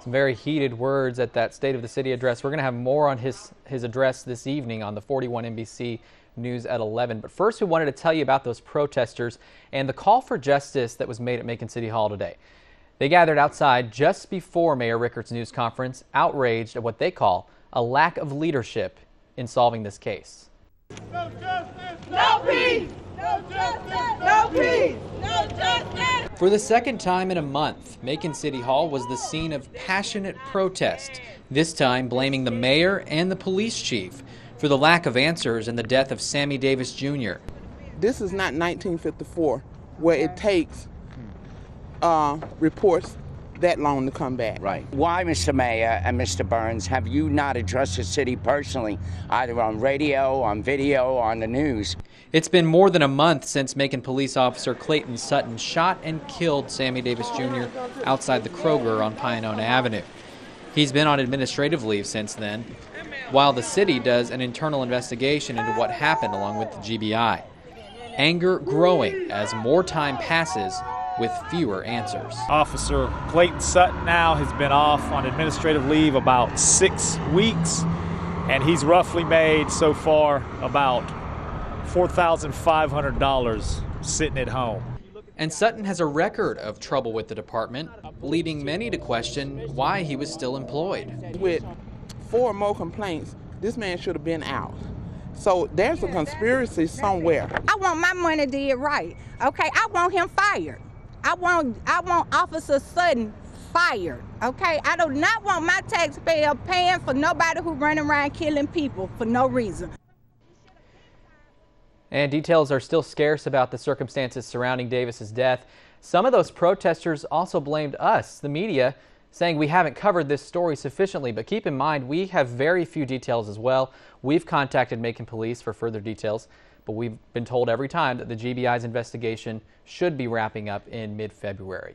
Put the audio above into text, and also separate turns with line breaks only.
Some very heated words at that State of the City address. We're going to have more on his address this evening on the 41 NBC News at 11. But first, we wanted to tell you about those protesters and the call for justice that was made at Macon City Hall today. They gathered outside just before Mayor Rickards' news conference, outraged at what they call a lack of leadership in solving this case.
No justice, no peace! No justice, no peace! No justice!
For the second time in a month, Macon City Hall was the scene of passionate protest, this time blaming the mayor and the police chief for the lack of answers in the death of Sammy Davis Jr.
This is not 1954, where it takes reports that long to come back.
Right. Why, Mr. Mayor and Mr. Burns, have you not addressed the city personally, either on radio, on video, on the news?
It's been more than a month since Macon police officer Clayton Sutton shot and killed Sammy Davis Jr. outside the Kroger on Pioneer Avenue. He's been on administrative leave since then, while the city does an internal investigation into what happened along with the GBI. Anger growing as more time passes with fewer answers.
Officer Clayton Sutton now has been off on administrative leave about 6 weeks, and he's roughly made so far about $4,500 sitting at home.
And Sutton has a record of trouble with the department, leading many to question why he was still employed.
With 4 more complaints, this man should have been out. So there's a conspiracy somewhere.
I want my money did right. Okay, I want him fired. I want Officer Sutton fired. Okay, I do not want my taxpayer paying for nobody who running around killing people for no reason.
And details are still scarce about the circumstances surrounding Davis's death. Some of those protesters also blamed us, the media, saying we haven't covered this story sufficiently. But keep in mind, we have very few details as well. We've contacted Macon Police for further details, but we've been told every time that the GBI's investigation should be wrapping up in mid-February.